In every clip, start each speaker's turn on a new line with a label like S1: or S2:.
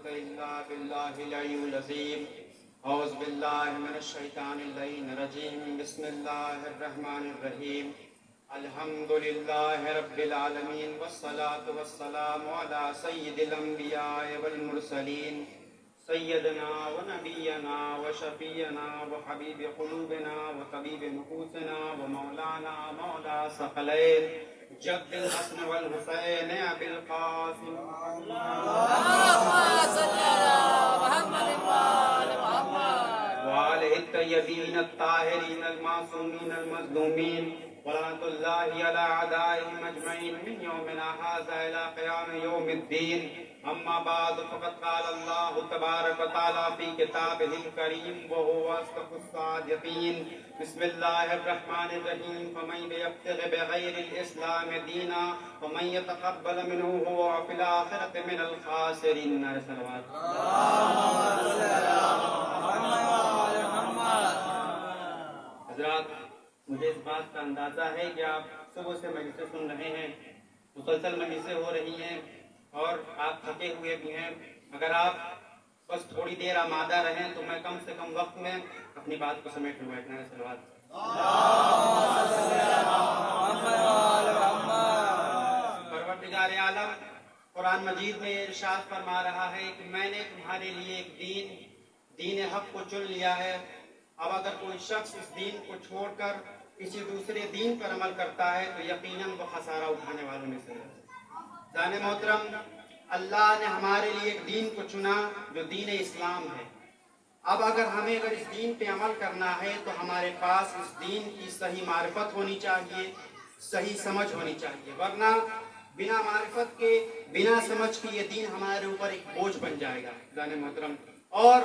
S1: قوة إلا بالله العلي العظيم أعوذ بالله من الشيطان اللعين الرجيم بسم الله الرحمن الرحيم الحمد لله رب العالمين والصلاة والسلام على سيد الأنبياء والمرسلين سيدنا ونبينا وشفينا وحبيب قلوبنا وطبيب نفوسنا ومولانا مولى ثقلين جد الحسن والحسين أبي القاسم
S2: اللهم صل على محمد وآل محمد
S1: وآله الطيبين الطاهرين المعصومين المظلومين ولعنة الله على أعدائهم أجمعين من يومنا هذا إلى قيام يوم الدين أما بعد فقد قال الله تبارك وتعالى في كتابه الكريم وهو أصدق الصادقين بسم الله الرحمن الرحيم فمن يبتغ بغير الإسلام دينا ومن يتقبل منه هو في الآخرة من الخاسرين. حضرات، مجھے اس بات کا اندازہ ہے کہ آپ صبح سے مجلسیں سن رہے ہیں، مسلسل مجلسیں ہو رہی ہیں اور آپ تھکے ہوئے بھی ہیں. اگر آپ بس تھوڑی دیر آمادہ رہیں تو میں کم سے کم وقت میں اپنی بات کو سمیٹ لوں. بیٹھنا ہے سلوات. پروردگار عالم قرآن مجید میں ارشاد فرما رہا ہے کہ میں نے تمہارے لیے ایک دین حق کو چن لیا ہے. اب اگر کوئی شخص اس دین کو چھوڑ کر کسی دوسرے دین پر عمل کرتا ہے تو یقیناً وہ خسارہ اٹھانے والوں میں سے ہے. جان محترم، اللہ نے ہمارے لیے ایک دین کو چنا جو دین اسلام ہے. اب اگر ہمیں اس دین پہ عمل کرنا ہے تو ہمارے پاس اس دین کی صحیح معرفت ہونی چاہیے، صحیح سمجھ ہونی چاہیے، ورنہ بنا معرفت کے، بنا سمجھ کے یہ دین ہمارے اوپر ایک بوجھ بن جائے گا. جان محترم، اور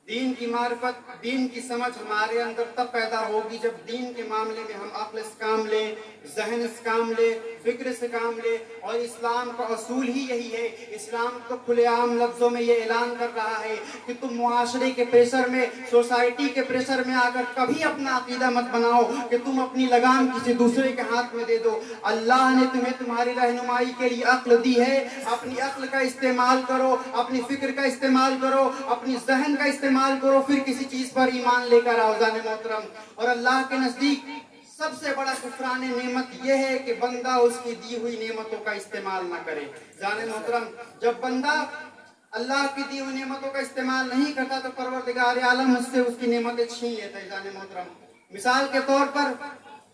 S1: دین کی معرفت، دین کی سمجھ ہمارے اندر تب پیدا ہوگی جب دین کے معاملے میں ہم عقل سے کام لیں، ذہن سے کام لیں، فکر سے کام لیں. اور اسلام کا اصول ہی یہی ہے. اسلام تو کھلے عام لفظوں میں یہ اعلان کر رہا ہے کہ تم معاشرے کے پریشر میں، سوسائٹی کے پریشر میں آ کر کبھی اپنا عقیدہ مت بناؤ کہ تم اپنی لگام کسی دوسرے کے ہاتھ میں دے دو. اللہ نے تمہیں تمہاری رہنمائی کے لیے عقل دی ہے. اپنی عقل کا استعمال کرو، اپنی فکر کا استعمال کرو، اپنی ذہن کا استعمال کرو، پھر کسی چیز پر ایمان لے کر آؤ. جان محترم، اور اللہ کے نزدیک سب سے بڑا کفران نعمت یہ ہے کہ بندہ اس کی دی ہوئی نعمتوں کا استعمال نہ کرے. جان محترم، جب بندہ اللہ کی دی ہوئی نعمتوں کا استعمال نہیں کرتا تو پروردگار عالم اس سے اس کی نعمتیں چھین لیتا ہے. جان محترم، مثال کے طور پر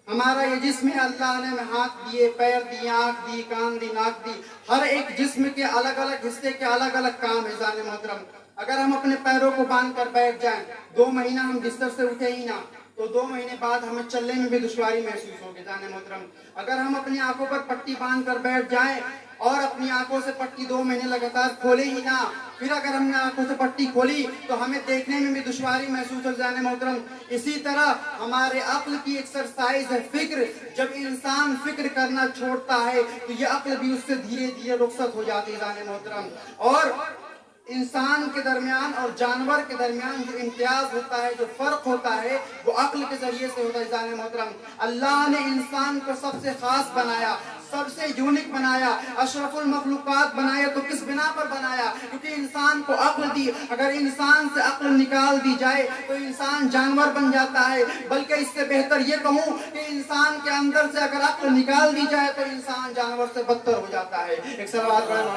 S1: ہمارا یہ جسم ہے، اللہ نے ہاتھ دیے، پیر دیے، آنکھ دی، کان دی، ناک دی. ہر ایک جسم کے الگ الگ حصے کے الگ الگ کام ہے. جان محترم، اگر ہم اپنے پیروں کو باندھ کر بیٹھ جائیں، 2 مہینہ ہم بستر سے اٹھے ہی نہ تو 2 مہینے بعد ہمیں چلنے میں بھی دشواری محسوس ہوگی. جان محترم، اگر ہم اپنی آنکھوں پر پٹی باندھ کر بیٹھ جائیں اور اپنی آنکھوں سے پٹی 2 مہینے لگاتار کھولے ہی نہ، پھر اگر ہم نے آنکھوں سے پٹی کھولی تو ہمیں دیکھنے میں بھی دشواری محسوس ہو. جان محترم، اسی طرح ہمارے عقل کی ایکسرسائز ہے فکر. جب انسان فکر کرنا چھوڑتا ہے تو یہ عقل بھی اس سے دھیرے دھیرے رخصت ہو جاتی ہے. جان محترم، اور انسان کے درمیان اور جانور کے درمیان جو امتیاز ہوتا ہے، جو فرق ہوتا ہے، وہ عقل کے ذریعے سے ہوتا ہے. جان محترم، اللہ نے انسان کو سب سے خاص بنایا، سب سے یونک بنایا، اشرف المخلوقات بنایا. تو کس بنا پر بنایا؟ کیونکہ انسان کو عقل دی. اگر انسان سے عقل نکال دی جائے تو انسان جانور بن جاتا ہے. بلکہ اس سے بہتر یہ کہوں کہ انسان کے اندر سے اگر عقل نکال دی جائے تو انسان جانور سے بدتر ہو جاتا ہے. ایک صلوات پڑھیں.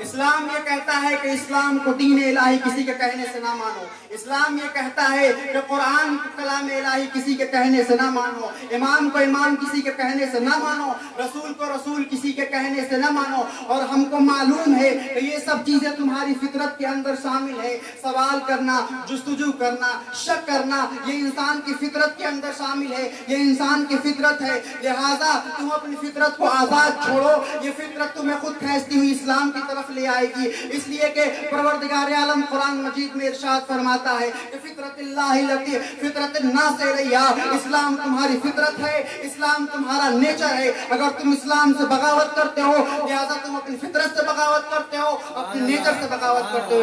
S1: اسلام یہ کہتا ہے کہ اسلام کو دین الہی کسی کے کہنے سے نہ مانو. اسلام یہ کہتا ہے کہ قرآن کو کلام الہی کسی کے کہنے سے نہ مانو، امام کو امام کسی کے کہنے سے نہ مانو، رسول کو رسول کسی کے کہنے سے نہ مانو. اور ہم کو معلوم ہے کہ یہ سب چیزیں تمہاری فطرت کے اندر شامل ہے. سوال کرنا، جستجو کرنا، شک کرنا، یہ انسان کی فطرت کے اندر شامل ہے. یہ انسان کی فطرت ہے. لہذا تم اپنی فطرت کو آزاد چھوڑو. یہ فطرت تمہیں خود کھینچتی ہوئی اسلام کی طرف لے آئے گی. اس لیے کہ پروردگار عالم قرآن مجید میں ارشاد فرماتا ہے کہ فطرت اللہ التی فطرت الناس علیہا، اسلام تمہاری فطرت ہے، اسلام تمہارا نیچر ہے. اگر تم اسلام سے بغاوت کرتے ہو لہذا تم اپنی فطرت سے بغاوت کرتے ہو، اپنے نیچر سے بغاوت کرتے ہو.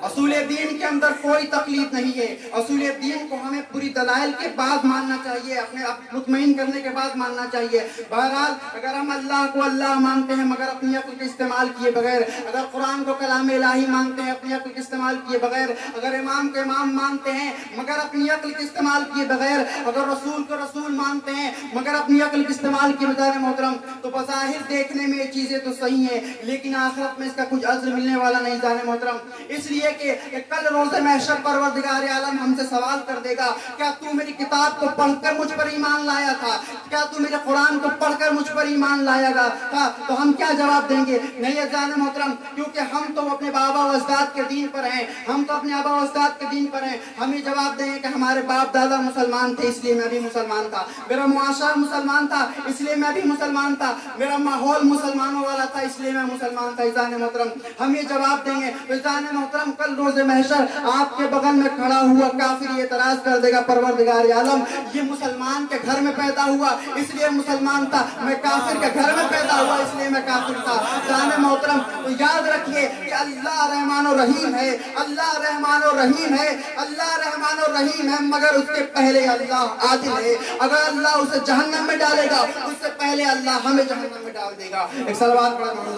S1: اور اصول دین کے اندر کوئی تقلید نہیں ہے. اصول دین کو ہمیں پوری دلائل کے بعد ماننا چاہیے, اپنے مطمئن کرنے کے بعد ماننا چاہیے. بہرحال اگر ہم اللہ کو اللہ مانتے ہیں مگر اپنی عقل کے استعمال کیے بغیر, اگر قرآن کو کلام الہی مانتے ہیں اپنی عقل کے استعمال کیے بغیر, اگر امام کو امام مانتے ہیں مگر اپنی عقل کے استعمال کیے بغیر, اگر رسول کو رسول مانتے ہیں مگر اپنی عقل کے استعمال کیے بغیر محترم, تو بظاہر دیکھنے میں یہ چیزیں تو صحیح ہیں لیکن آخرت میں اس کا کچھ اجر ملنے والا نہیں جانے محترم. اس لیے کہ کل روز محشر پروردگار عالم ہم سے سوال کر دے گا, کیا تو میری کتاب کو پڑھ کر مجھ پر ایمان لایا تھا, کیا تو میرے قرآن کو پڑھ کر مجھ پر ایمان لایا گا تھا؟ تو ہم کیا جواب دیں گے؟ نہیں جانے محترم, کیونکہ ہم تو اپنے بابا و اجداد کے دین پر ہیں, ہم تو اپنے آبا و اجداد کے دین پر ہیں. ہم یہ جواب دیں گے کہ ہمارے باپ دادا مسلمان تھے اس لیے میں بھی مسلمان تھا, میرا معاشرہ مسلمان تھا اس لیے میں بھی مسلمان تھا, میرا ماحول مسلمانوں والا تھا اس لیے میں مسلمان تھا. جانے محترم ہم یہ جواب دیں گے. جانے محترم کل روز محشر آپ کے بغل میں کھڑا ہوا کافر یہ اعتراض کر دے گا, پروردگار عالم یہ مسلمان کے گھر میں پیدا ہوا اس لیے مسلمان تھا, میں کافر کے گھر میں پیدا ہوا اس لیے میں کافر تھا. جانے محترم تو یاد رکھیے کہ اللہ رحمان و رحیم ہے, اللہ رحمان و رحیم ہے, اللہ رحمان و رحیم ہے, مگر اس کے پہلے اللہ عادل ہے. اگر اللہ اسے جہنم میں ڈالے گا اس سے پہلے اللہ ہمیں جہنم میں ڈال دے گا. ایک صلوات پڑھیں محمد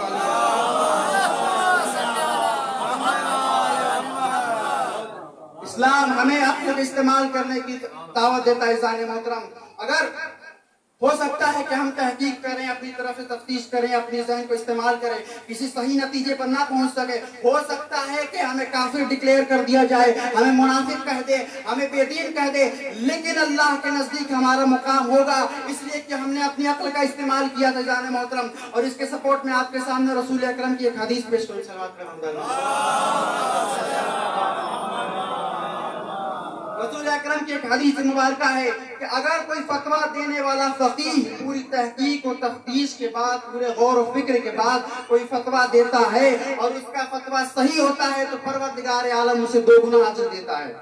S1: اسلام ہمیں عقل کا استعمال کرنے کی دعوت دیتا ہے. جانے محترم اگر ہو سکتا ہے کہ ہم تحقیق کریں, اپنی طرف سے تفتیش کریں, اپنے ذہن کو استعمال کریں, کسی صحیح نتیجے پر نہ پہنچ سکے, ہو سکتا ہے کہ ہمیں کافر ڈکلیئر کر دیا جائے, ہمیں منافق کہہ دے, ہمیں بے دین کہہ دے, لیکن اللہ کے نزدیک ہمارا مقام ہوگا اس لیے کہ ہم نے اپنی عقل کا استعمال کیا تھا. جانے محترم اور اس کے سپورٹ میں آپ کے سامنے رسول اکرم کی ایک حدیث پیش کروں. صلوات رسول اکرم کی ایک حدیث مبارکہ ہے کہ اگر کوئی فتویٰ دینے والا فقیہ پوری تحقیق و تفتیش کے بعد, پورے غور و فکر کے بعد کوئی فتویٰ دیتا ہے اور اس کا فتویٰ صحیح ہوتا ہے تو پروردگار عالم اسے 2 گنا اجر دیتا ہے.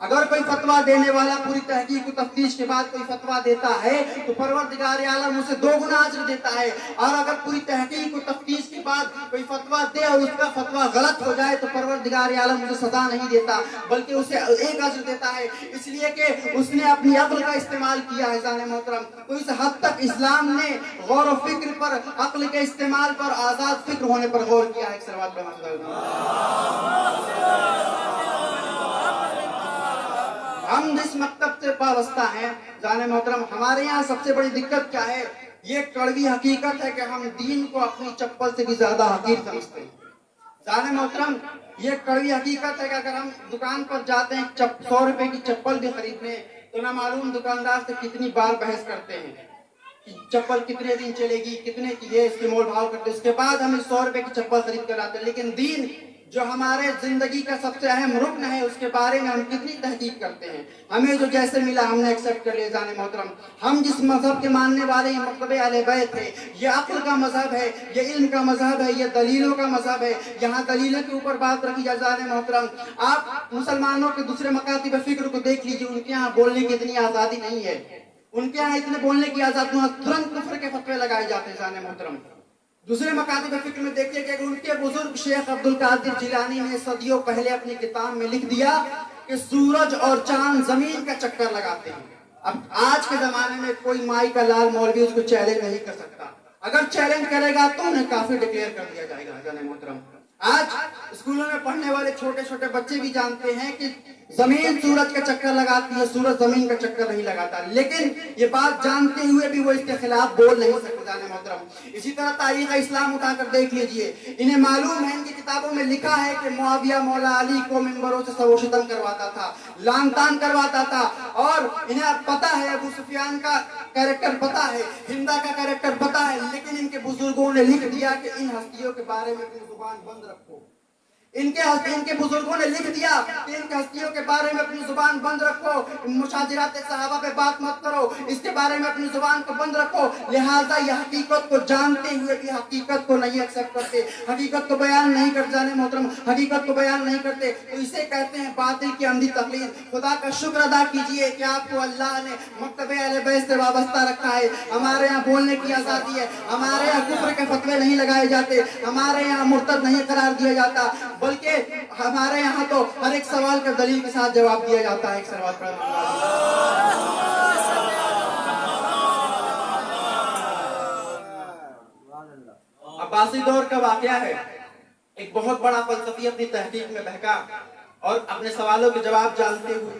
S1: اگر کوئی فتویٰ دینے والا پوری تحقیق و تفتیش کے بعد کوئی فتویٰ دیتا ہے تو پروردگار عالم اسے 2 گنا اجر دیتا ہے. اور اگر پوری تحقیق و تفتیش کے بعد کوئی فتویٰ دے اور اس کا فتویٰ غلط ہو جائے تو پروردگار عالم اسے سزا نہیں دیتا بلکہ اسے 1 اجر دیتا ہے, اس لیے کہ اس نے اپنی عقل کا استعمال کیا ہے. جانے محترم تو اس حد تک اسلام نے غور و فکر پر, عقل کے استعمال پر, آزاد فکر ہونے پر غور کیا ہے. صلوات پہ ہم جس مکتب سے وابستہ ہیں جانے محترم, ہمارے یہاں سب سے بڑی دقت کیا ہے؟ یہ کڑوی حقیقت ہے کہ ہم دین کو اپنی چپل سے بھی زیادہ حقیر سمجھتے ہیں. جانے محترم یہ کڑوی حقیقت ہے کہ اگر ہم دکان پر جاتے ہیں 100 روپے کی چپل بھی خریدنے تو نہ معلوم دکاندار سے کتنی بار بحث کرتے ہیں کہ چپل کتنے دن چلے گی, کتنے کی ہے, اس کے مول بھاؤ کرتے, اس کے بعد ہم 100 روپے کی چپل خرید کر لاتے ہیں. لیکن دین جو ہمارے زندگی کا سب سے اہم رکن ہے اس کے بارے میں ہم کتنی تحقیق کرتے ہیں. ہمیں جو جیسے ملا ہم نے ایکسپٹ کر لیا. جانے محترم ہم جس مذہب کے ماننے والے ہیں مکتب اہل بیت ہے, یہ عقل کا مذہب ہے, یہ علم کا مذہب ہے, یہ دلیلوں کا مذہب ہے. یہاں دلیلوں کے اوپر بات رکھی جائے. جانے محترم آپ مسلمانوں کے دوسرے مکاتب فکر کو دیکھ لیجیے, ان کے یہاں بولنے کی اتنی آزادی نہیں ہے, ان کے یہاں اتنے بولنے کی آزادی, ترنت کفر کے فتوے لگائے جاتے ہیں. جانے محترم دوسرے مکاتب فکر میں دیکھیے کہ ان کے بزرگ شیخ عبد القادر جیلانی نے صدیوں پہلے اپنی کتاب میں لکھ دیا کہ سورج اور چاند زمین کا چکر لگاتے ہیں. اب آج کے زمانے میں کوئی مائی کا لال مولوی اس کو چیلنج نہیں کر سکتا. اگر چیلنج کرے گا تو انہیں کافر ڈکلیئر کر دیا جائے گا. جانے محترم آج اسکولوں میں پڑھنے والے چھوٹے چھوٹے بچے بھی جانتے ہیں کہ زمین سورج کا چکر لگاتی ہے, سورج زمین کا چکر نہیں لگاتا, لیکن یہ بات جانتے ہوئے بھی وہ اس کے خلاف بول نہیں سکتے. جانے محترم اسی طرح تاریخ اسلام اٹھا کر دیکھ لیجئے, انہیں معلوم ہے, ان کی کتابوں میں لکھا ہے کہ معاویہ مولا علی کو منبروں سے سب و شتم کرواتا تھا, لان تان کرواتا تھا, اور انہیں پتا ہے ابو سفیان کا کیریکٹر پتا ہے, ہندا کا کیریکٹر پتا ہے, لیکن ان کے بزرگوں نے لکھ دیا کہ ان ہستیوں کے بارے میں اپنی زبان بند رکھو. ان کے بزرگوں نے لکھ دیا کہ ان کے ہستیوں کے بارے میں اپنی زبان بند رکھو, مشاجرات صحابہ پہ بات مت کرو, اس کے بارے میں اپنی زبان کو بند رکھو. لہٰذا یہ حقیقت کو جانتے ہوئے بھی حقیقت کو نہیں ایکسپٹ کرتے, حقیقت کو بیان نہیں کرتے. جانے محترم حقیقت کو بیان نہیں کرتے تو اسے کہتے ہیں باطل کی عمدی تقلید. خدا کا شکر ادا کیجئے کہ آپ کو اللہ نے مکتب اہل بیت سے وابستہ رکھا ہے. ہمارے یہاں بولنے کی آزادی ہے, ہمارے یہاں کفر کے فتوے نہیں لگائے جاتے, ہمارے یہاں مرتد نہیں قرار دیا جاتا. بلکہ ہمارے یہاں تو ہر ایک سوال کا دلیل کے ساتھ جواب دیا جاتا ہے. ایک سوال پر عباسی دور کا واقعہ ہے. ایک بہت بڑا فلسفی اپنی تحقیق میں بہکا اور اپنے سوالوں کے جواب جانتے ہوئے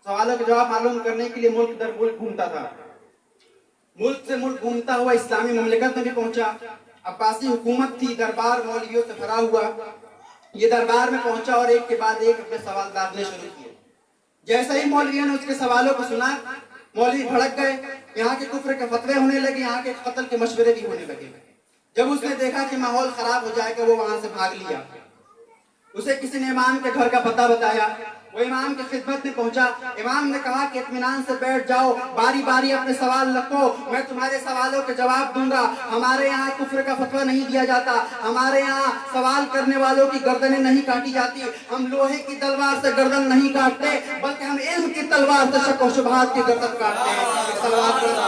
S1: سوالوں کے جواب معلوم کرنے کے لیے ملک در ملک گھومتا تھا. ملک سے ملک گھومتا ہوا اسلامی مملکت میں بھی پہنچا. عباسی حکومت تھی، دربار مولویوں سے بھرا ہوا. یہ دربار میں پہنچا اور ایک کے بعد ایک اپنے سوال داغنے شروع کیے. جیسے ہی مولویوں نے اس کے سوالوں کو سنا، مولوی بھڑک گئے. یہاں کے کفر کے فتوے ہونے لگے، یہاں کے قتل کے مشورے بھی ہونے لگے. جب اس نے دیکھا کہ ماحول خراب ہو جائے گا، وہ وہاں سے بھاگ لیا. اسے کسی نے امام کے گھر کا پتہ بتایا. وہ امام کی خدمت میں پہنچا. امام نے کہا کہ اطمینان سے بیٹھ جاؤ، باری باری اپنے سوال رکھو، میں تمہارے سوالوں کے جواب دوں گا. ہمارے یہاں کفر کا فتویٰ نہیں دیا جاتا، ہمارے یہاں سوال کرنے والوں کی گردنیں نہیں کاٹی جاتی. ہم لوہے کی تلوار سے گردن نہیں کاٹتے، بلکہ ہم علم کی تلوار سے شک و شبہات کی گردن کاٹتے ہیں. سوال کرنا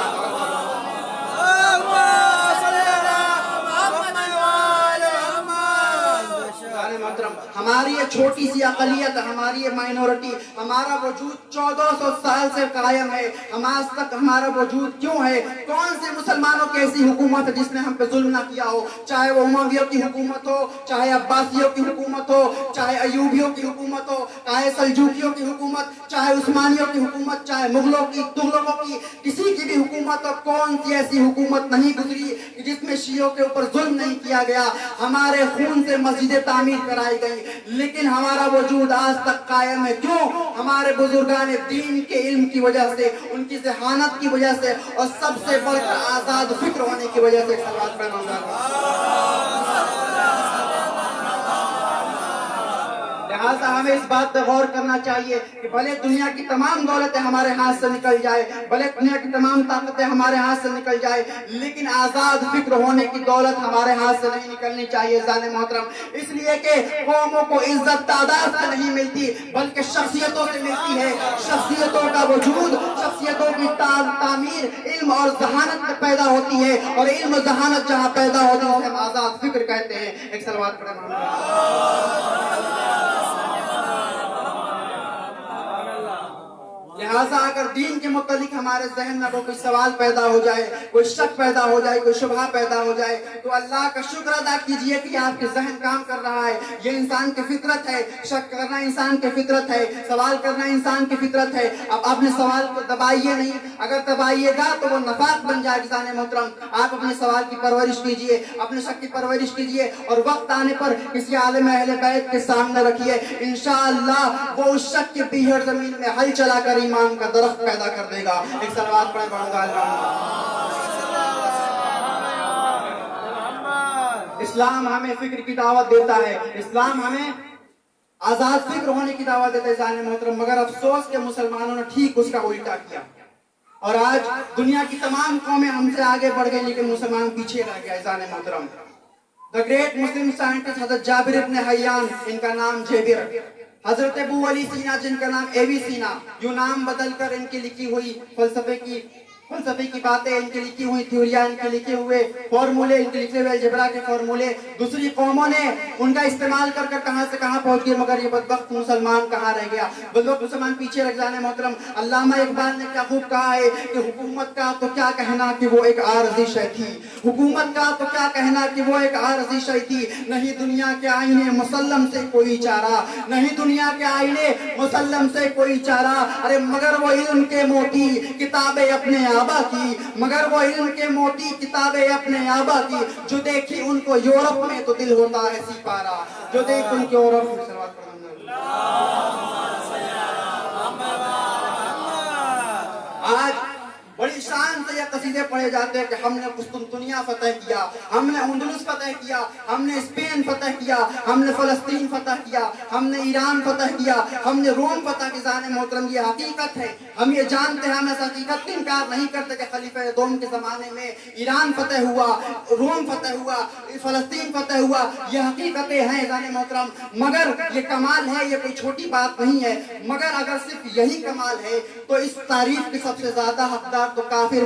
S1: ہماری یہ چھوٹی سی اقلیت، ہماری یہ مائنورٹی، ہمارا وجود 1400 سال سے قائم ہے. ہم آج تک ہمارا وجود کیوں ہے؟ کون سے مسلمانوں کی ایسی حکومت ہے جس نے ہم پہ ظلم نہ کیا ہو؟ چاہے وہ امویوں کی حکومت ہو، چاہے عباسیوں کی حکومت ہو، چاہے ایوبیوں کی حکومت ہو، چاہے سلجوکیوں کی حکومت، چاہے عثمانیوں کی حکومت، چاہے مغلوں کی، تغلقوں کی، کسی کی بھی حکومت ہو. کون سی ایسی حکومت نہیں گزری جس میں شیعوں کے اوپر ظلم نہیں کیا گیا؟ ہمارے خون سے مسجدیں تعمیر کرائی گئی، لیکن ہمارا وجود آج تک قائم ہے. کیوں؟ ہمارے بزرگان دین کے علم کی وجہ سے، ان کی ذہانت کی وجہ سے، اور سب سے بڑھ کر آزاد فکر ہونے کی وجہ سے. سلوات پڑھنا لہٰذا ہمیں اس بات پہ غور کرنا چاہیے کہ بھلے دنیا کی تمام دولتیں ہمارے ہاتھ سے نکل جائے، بھلے دنیا کی تمام طاقتیں ہمارے ہاتھ سے نکل جائے، لیکن آزاد فکر ہونے کی دولت ہمارے ہاتھ سے نہیں نکلنی چاہیے. ذان محترم، اس لیے کہ قوموں کو عزت تعداد سے نہیں ملتی، بلکہ شخصیتوں سے ملتی ہے. شخصیتوں کا وجود، شخصیتوں کی تعمیر علم اور ذہانت میں پیدا ہوتی ہے، اور علم و ذہانت جہاں پیدا ہوتی ہے اسے ہم آزاد فکر کہتے ہیں. ایک سلوات پڑھیں. لہٰذا اگر دین کے متعلق ہمارے ذہن میں کوئی سوال پیدا ہو جائے، کوئی شک پیدا ہو جائے، کوئی شبہ پیدا ہو جائے، تو اللہ کا شکر ادا کیجئے کہ آپ کے ذہن کام کر رہا ہے. یہ انسان کی فطرت ہے، شک کرنا انسان کی فطرت ہے، سوال کرنا انسان کی فطرت ہے. اب آپ نے سوال کو دبائیے نہیں، اگر دبائیے گا تو وہ نفاق بن جائے. ذان محترم، آپ اپنے سوال کی پرورش کیجئے، اپنے شک کی پرورش کیجئے، اور وقت آنے پر کسی عالم اہل بیت کے سامنے رکھیے. انشاءاللہ وہ اس شک کی بیہر زمین میں ہل چلا کر ایمان کا درخت پیدا کر دے گا. ایک سلوات پڑھیں پڑھوں گا. اسلام ہمیں فکر کی دعوت دیتا ہے، اسلام ہمیں آزاد فکر ہونے کی دعوت دیتا ہے. ذان محترم، مگر افسوس کہ مسلمانوں نے ٹھیک اس کا الٹا کیا، اور آج دنیا کی تمام قومیں ہم سے آگے بڑھ گئی لیکن مسلمان پیچھے رہ گیا. ذان محترم، دا گریٹ مسلم سائنٹسٹ حضرت جابر ابن حیان، ان کا نام جابر، حضرت ابو علی سینا جن کا نام اے وی سینا، یوں نام بدل کر ان کی لکھی ہوئی فلسفے کی باتیں، ان کی لکھی ہوئی تھیوریاں، ان کے لکھے ہوئے فارمولے، ان کے لکھے ہوئے الجبرا کے فارمولے دوسری قوموں نے ان کا استعمال کر کر کہاں سے کہاں پہنچ گئے، مگر یہ بدبخت مسلمان کہاں رہ گیا؟ بدبخت مسلمان پیچھے رہ جانے. محترم، علامہ اقبال نے کیا خوب کہا ہے کہ حکومت کا تو کیا کہنا کہ وہ ایک عارضی شے تھی، حکومت کا تو کیا کہنا کہ وہ ایک عارضی شے تھی. نہیں دنیا کے آئینے مسلم سے کوئی چارہ، نہیں دنیا کے آئینے مسلم سے کوئی چارہ. ارے مگر وہ علم کے موتی کتابیں اپنے آبا کی، مگر وہ علم کے موتی کتابیں اپنے آبا کی. جو دیکھی ان کو یورپ میں تو دل ہوتا ہے سپارہ، جو دیکھ ان کے یورپ میں. آج بڑی شان سے یہ قصیدے پڑھے جاتے ہیں کہ ہم نے قسطنطنیہ فتح کیا، ہم نے اندلس فتح کیا، ہم نے اسپین فتح کیا، ہم نے فلسطین فتح کیا، ہم نے ایران فتح کیا، ہم نے روم فتح کی. ذان محترم، یہ حقیقت ہے، ہم یہ جانتے ہیں، ہم اس حقیقت کا انکار نہیں کرتے کہ خلیفہ دوم کے زمانے میں ایران فتح ہوا، روم فتح ہوا، فلسطین فتح ہوا. یہ حقیقتیں ہیں ذان محترم، مگر یہ کمال ہے، یہ کوئی چھوٹی بات نہیں ہے. مگر اگر صرف یہی کمال ہے تو اس تعریف کی سب سے زیادہ حقدار تو کافر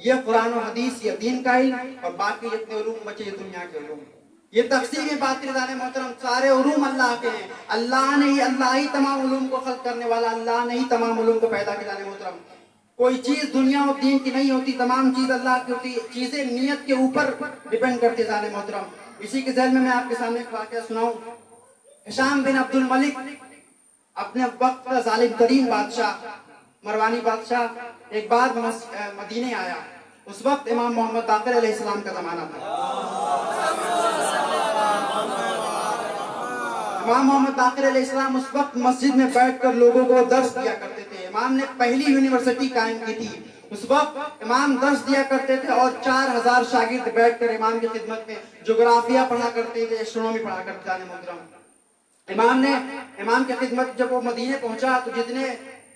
S1: یہ قرآن و حدیث، یہ دین کا علم، اور باقی جتنے علوم بچے یہ دنیا کے علوم. یہ تقسیم باطل جانے محترم، سارے علوم اللہ کے ہیں. اللہ ہی تمام علوم کو خلق کرنے والا، اللہ نے ہی تمام علوم کو پیدا کیا جانے محترم. کوئی چیز دنیا اور دین کی نہیں ہوتی، تمام چیز اللہ کی ہوتی. چیزیں نیت کے اوپر ڈیپینڈ کرتے جانے محترم. اسی کے ذیل میں آپ کے سامنے ایک واقعہ سناؤں. ہشام بن عبد الملک اپنے وقت کا ظالم ترین بادشاہ، مروانی بادشاہ، ایک بار مدینے آیا. اس وقت امام محمد باقر علیہ السلام کا زمانہ تھا. امام محمد باقر علیہ السلام اس وقت مسجد میں بیٹھ کر لوگوں کو درس دیا کرتے تھے. امام نے پہلی یونیورسٹی قائم کی تھی. اس وقت امام درس دیا کرتے تھے اور 4000 شاگرد بیٹھ کر امام کی خدمت میں جغرافیہ پڑھا کرتے تھے، ایسٹرونومی پڑھا کرتے تھے محترم. امام کی خدمت جب وہ مدینے پہنچا تو جتنے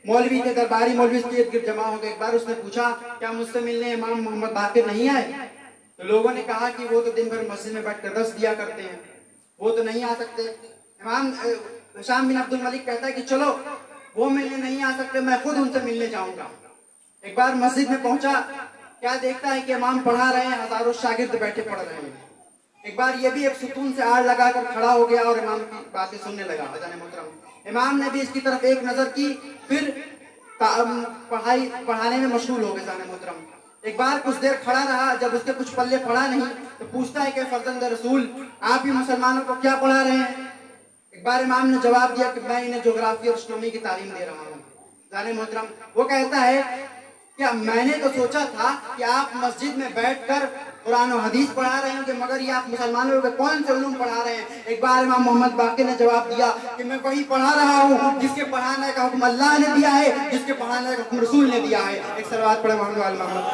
S1: مولوی تھے، درباری مولوی اس کے ارد گرد جمع ہو گئے. ایک بار اس نے پوچھا کیا مجھ سے ملنے امام محمد باقر نہیں آئے؟ تو لوگوں نے کہا کہ وہ تو دن بھر مسجد میں بیٹھ کر درس دیا کرتے ہیں، وہ تو نہیں آ سکتے. امام ہشام بن عبد الملک کہتا ہے کہ چلو وہ ملنے نہیں آ سکتے، میں خود ان سے ملنے جاؤں گا. ایک بار مسجد میں پہنچا، کیا دیکھتا ہے کہ امام پڑھا رہے ہیں، ہزاروں شاگرد بیٹھے پڑھ رہے ہیں. ایک بار یہ بھی ایک ستون سے آڑ لگا کر کھڑا ہو گیا اور امام کی باتیں سننے لگا. جانے محترم امام نے بھی اس کی طرف ایک نظر کی، پھر پڑھانے میں مشغول ہو گئے. جانے محترم ایک بار کچھ دیر کھڑا رہا، جب اس کے کچھ پلے پڑا نہیں تو پوچھتا ہے کہ فرزند رسول آپ ہی مسلمانوں کو کیا پڑھا رہے ہیں؟ ایک بار امام نے جواب دیا کہ میں انہیں جغرافی اور اسٹرومی کی تعلیم دے رہا ہوں. جانے محترم وہ کہتا ہے کہ میں نے تو سوچا تھا کہ آپ مسجد میں بیٹھ کر قرآن و حدیث پڑھا رہے ہیں، کہ مگر یہ آپ مسلمانوں کے کون سے علوم پڑھا رہے ہیں؟ ایک بار امام محمد باقر نے جواب دیا کہ میں وہی پڑھا رہا ہوں جس کے پڑھانے کا حکم اللہ نے دیا ہے، جس کے پڑھانے کا حکم رسول نے دیا ہے. ایک صلوات پڑھے محمد وعلی محمد.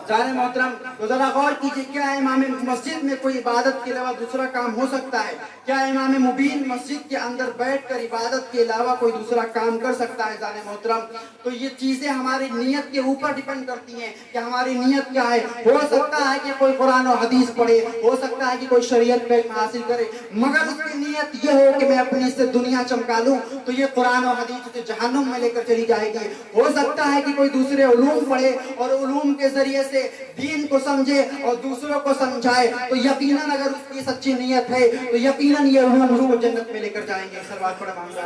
S1: جانے محترم تو ذرا غور کیجیے، کیا امام مسجد میں کوئی عبادت کے علاوہ دوسرا کام ہو سکتا ہے؟ کیا امام مبین مسجد کے اندر بیٹھ کر عبادت کے علاوہ کوئی دوسرا کام کر سکتا ہے؟ جانے محترم تو یہ چیزیں ہماری نیت کے اوپر ڈیپینڈ کرتی ہیں کہ ہماری نیت کیا ہے. ہو سکتا ہے کہ کوئی قرآن و حدیث پڑھے، ہو سکتا ہے کہ کوئی شریعت کا علم حاصل کرے، مگر اس کی نیت یہ ہو کہ میں اپنی سے دنیا چمکا لوں تو یہ قرآن و حدیث اسے جہنم میں لے کر چلی جائے گی. ہو سکتا ہے کہ کوئی دوسرے علوم پڑھے اور علوم کے ذریعے سے دین کو سمجھے اور دوسروں کو سمجھائے تو یقیناً اگر اس کی سچی نیت ہے تو یقیناً یہ علوم اس کو جنت میں لے کر جائیں گے. صلوات پڑھے محمد.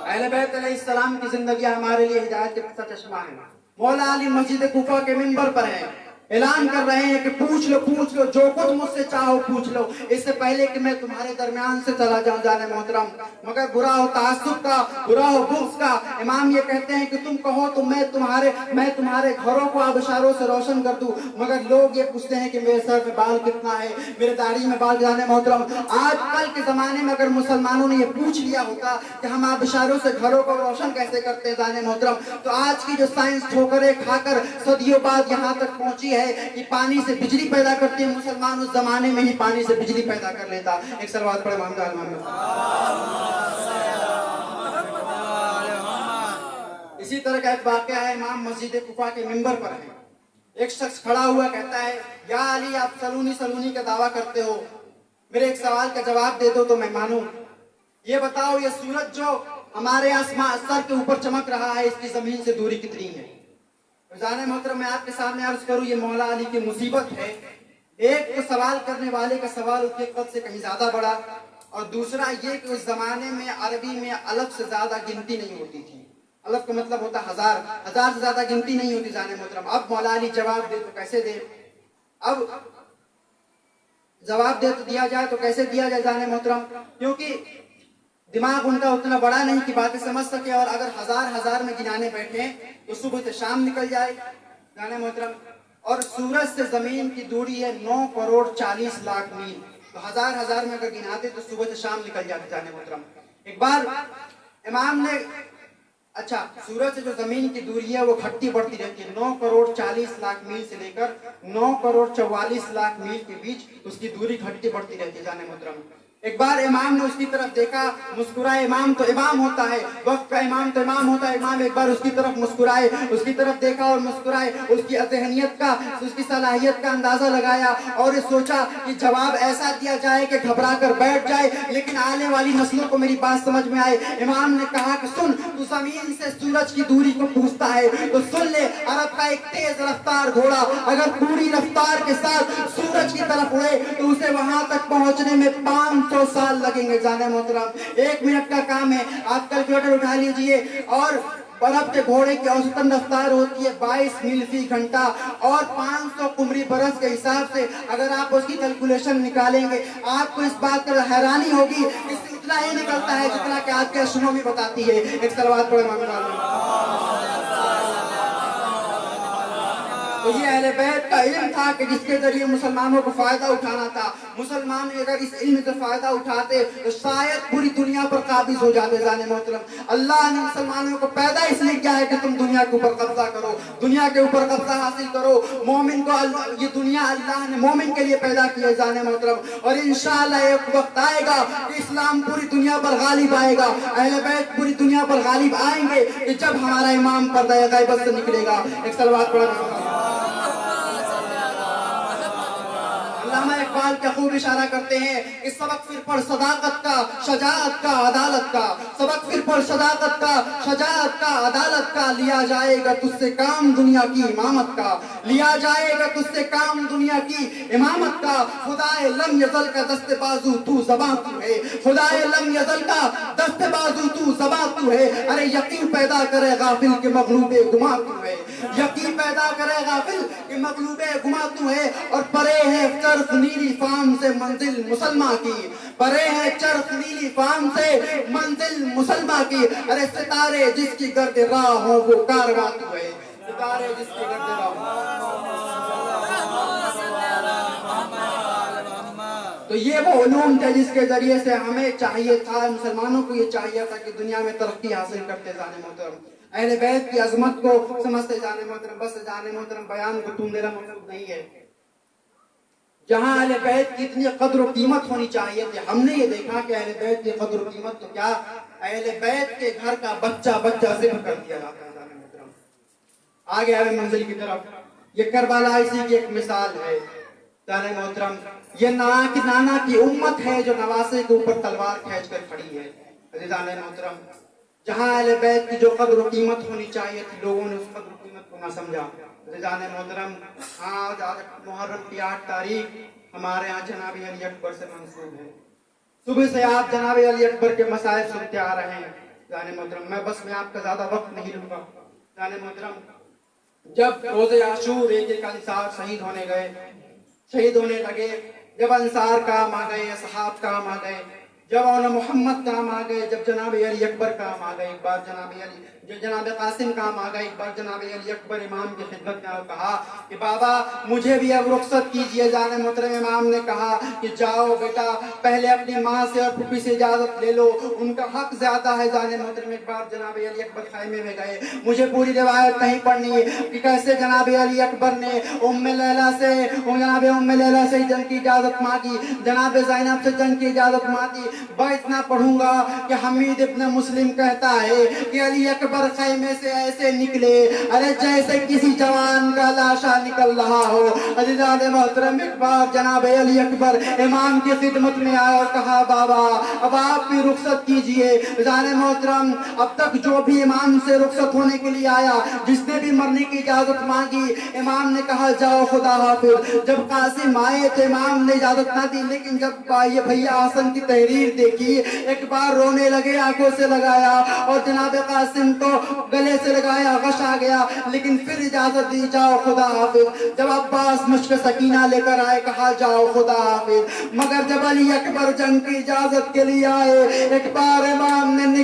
S1: اہل بیت علیہ السلام کی زندگی ہمارے لیے ہدایت کا چشمہ ہے. مولا علی مسجد کوفہ کے منبر پر ہیں، اعلان کر رہے ہیں کہ پوچھ لو جو کچھ مجھ سے چاہو پوچھ لو، اس سے پہلے کہ میں تمہارے درمیان سے چلا جاؤں. جانے محترم مگر برا ہو تعصب کا، برا ہو بغض کا. امام یہ کہتے ہیں کہ تم کہو تو میں تمہارے گھروں کو آبشاروں سے روشن کر دوں، مگر لوگ یہ پوچھتے ہیں کہ میرے سر میں بال کتنا ہے، میرے داڑھی میں بال. جانے محترم آج کل کے زمانے میں اگر مسلمانوں نے یہ پوچھ لیا ہوتا کہ ہم آبشاروں سے گھروں کو روشن کیسے کرتے ہیں جانے محترم، تو آج کی جو سائنس ٹھوکریں کھا کر صدیوں بعد یہاں تک پہنچی ہے کہ پانی سے بجلی پیدا کرتے ہیں، مسلمان اس زمانے میں ہی پانی سے بجلی پیدا کر لیتا. ایک صلوات پڑھے محمد علی محمد. اسی طرح کا ایک واقعہ ہے، امام مسجد کوفہ کے منبر پر ہے. ایک شخص کھڑا ہوا کہتا ہے یا علی آپ سلونی کا دعویٰ کرتے ہو، میرے ایک سوال کا جواب دے دو تو میں مانوں. یہ بتاؤ یہ سورج جو ہمارے آسمان سر کے اوپر چمک رہا ہے اس کی زمین سے دوری کتنی ہے؟ جانے محترم میں آپ کے سامنے عرض کروں یہ مولا علی کی مصیبت ہے. ایک تو سوال کرنے والے کا سوال اس کے قد سے کہیں زیادہ بڑا، اور دوسرا یہ کہ اس زمانے میں عربی میں الف سے زیادہ گنتی نہیں ہوتی تھی. الف کا مطلب ہوتا ہزار سے زیادہ گنتی نہیں ہوتی. جانے محترم اب مولا علی جواب دے تو کیسے دے، اب جواب دے تو دیا جائے تو کیسے دیا جائے جانے محترم، کیونکہ دماغ ان کا اتنا بڑا نہیں کہ باتیں سمجھ سکے. اور اگر ہزار میں گنانے بیٹھے تو صبح سے شام نکل جائے جانے محترم. اور سورج سے زمین کی دوری ہے 9,40,00,000 میل، تو ہزار میں اگر گناتے تو صبح سے شام نکل جاتے جانے محترم. ایک بار امام نے سورج سے جو زمین کی دوری ہے وہ گھٹتی بڑھتی رہتی ہے، 9,40,00,000 میل سے لے کر 9,44,00,000 میل کے بیچ اس کی دوری گھٹتی بڑھتی رہتی ہے جانے محترم. ایک بار امام نے اس کی طرف دیکھا, مسکرائے. امام تو امام ہوتا ہے, وقت کا امام تو امام ہوتا ہے. امام ایک بار اس کی طرف مسکرائے, اس کی طرف دیکھا اور مسکرائے. اس کی ذہنیت کا, اس کی صلاحیت کا اندازہ لگایا اور سوچا کہ جواب ایسا دیا جائے کہ گھبرا کر بیٹھ جائے لیکن آنے والی نسلوں کو میری بات سمجھ میں آئے. امام نے کہا کہ سن, تو زمین سے سورج کی دوری کو پوچھتا ہے تو سن لے, عرب کا ایک تیز رفتار گھوڑا اگر پوری رفتار کے ساتھ سورج کی طرف اڑے تو اسے وہاں تک پہنچنے میں 500 سال لگیں گے. جانے محترم, 1 منٹ کا کام ہے. آپ کیلکولیٹر اٹھا لیجئے. اور عرب کے گھوڑے کی اوسطاً رفتار ہوتی ہے 22 میل فی گھنٹہ, اور 500 قمری برس کے حساب سے اگر آپ اس کی کیلکولیشن نکالیں گے آپ کو اس بات پر حیرانی ہوگی. اس سے اتنا ہی نکلتا ہے جتنا کہ آج کے اسٹرونومی بتاتی ہے. ایک صلوات پڑھیں امام علیہ. تو یہ اہل بیت کا علم تھا کہ جس کے ذریعے مسلمانوں کو فائدہ اٹھانا تھا. مسلمان اگر اس علم سے فائدہ اٹھاتے تو شاید پوری دنیا پر قابض ہو جاتے. جانے محترم, اللہ نے مسلمانوں کو پیدا اس لیے کیا ہے کہ تم دنیا کے اوپر قبضہ کرو, دنیا کے اوپر قبضہ حاصل کرو. مومن کو یہ دنیا اللہ نے مومن کے لیے پیدا کی ہے. جانے محترم, اور انشاءاللہ ایک وقت آئے گا کہ اسلام پوری دنیا پر غالب آئے گا, اہل بیت پوری دنیا پر غالب آئیں گے کہ جب ہمارا امام پردہ غیبت سے نکلے گا. ایک صلوات پڑھنا. علامہ اقبال کیا خوب اشارہ کرتے ہیں کہ سبق پھر پڑھ صداقت کا, شجاعت کا, عدالت کا. سبق پھر پڑھ صداقت کا, شجاعت کا, عدالت کا. لیا جائے گا تجھ سے کام دنیا کی امامت کا, لیا جائے گا تجھ سے کام دنیا کی امامت کا. خدائے لم یزل کا دست بازو تو زباں تو ہے, خدائے لم یزل کا دست بازو تو زباں تو ہے. ارے یقین پیدا کرے غافل کہ مغلوب گما تو ہے, یقین پیدا کرے غافل کہ مغلوب گما تو ہے. اور پرے ہے چرخ نیلی فام سے منزل مسلمہ کی, پرے ہے چرخ نیلی فام سے منزل مسلمہ کی. ارے ستارے جس کی گرد راہ ہو وہ کارواں تو ہے, ستارے جس کی گرد راہ ہو. تو یہ وہ علوم تھے جس کے ذریعے سے ہمیں چاہیے تھا, مسلمانوں کو یہ چاہیے تھا کہ دنیا میں ترقی حاصل کرتے جانے محترم. اہل بیت کی عظمت کو سمجھتے جانے محترم. بس جانے محترم بیان کو تم میرا مقصد نہیں ہے. جہاں اہل بیت کی اتنی قدر و قیمت ہونی چاہیے تھی, ہم نے یہ دیکھا کہ اہل بیت کی قدر و قیمت تو کیا, اہل بیت کے گھر کا بچہ ذبح کر دیا جاتا ہے. جانے محترم آگے آگے منزل کی طرف. یہ کربلا اسی کی ایک مثال ہے. جانے محترم, یہ نانا کی امت ہے جو نواسے کے اوپر تلوار کھینچ کر کھڑی ہے. جانے محترم, جہاں اہل بیت کی جو قدر و قیمت ہونی چاہیے تھی لوگوں نے اس قدر و قیمت کو نہ سمجھا. جانے محترم, آج محرم کی 8 تاریخ ہمارے ہاں جناب علی اکبر سے منسوب ہے. صبح سے آپ جناب علی اکبر کے مسائل سنتے آ رہے ہیں. جانے محترم, میں آپ کا زیادہ وقت نہیں لوں گا. جانے محترم, جب روز عاشور ایک انصار شہید ہونے لگے, جب انصار کام آ گئے, اصحاب کام آ گئے, جب اولا محمد کام آ گئے, جب جناب علی اکبر کام آ گئے, ایک بار جناب قاسم کام آ گئے, ایک بار جناب علی اکبر امام کی خدمت میں کہا کہ بابا مجھے بھی اب رخصت کیجئے. جانے محترم, امام نے کہا کہ جاؤ بیٹا, پہلے اپنی ماں سے اور پھوپھی سے اجازت لے لو, ان کا حق زیادہ ہے. جانے محترم, ایک بار جناب علی اکبر خیمے میں گئے. مجھے پوری روایت نہیں پڑھنی ہے کہ کیسے جناب علی اکبر نے جناب ام لیلہ سے جنگ کی اجازت مانگی, جناب زینب سے جنگ کی اجازت مانگی. اتنا پڑھوں گا کہ حمید ابن مسلم کہتا ہے کہ علی اکبر خیمے سے ایسے نکلے ارے جیسے کسی جوان کا لاشا نکل رہا ہو. عزیزان محترم, ایک بار جناب علی اکبر امام کی خدمت میں آئے اور کہا بابا اب آپ بھی رخصت کیجئے. عزیزان محترم, اب تک جو بھی امام سے رخصت ہونے کے لیے آیا, جس نے بھی مرنے کی اجازت مانگی, امام نے کہا جاؤ خدا حافظ. جب قاسم آئے تو امام نے اجازت نہ دی, لیکن جب یہ بھیا حسن کی تحریر دیکھی ایک بار رونے لگے, آنکھوں سے لگایا اور جناب قاسم کو گلے سے لگایا, غش آ گیا, لیکن پھر اجازت دی جاؤ خدا حافظ. جب عباس مشک سکینہ لے کر آئے کہا جاؤ خدا حافظ. مگر جب علی اکبر جنگ کی اجازت کے لیے آئے, ایک بار امام نے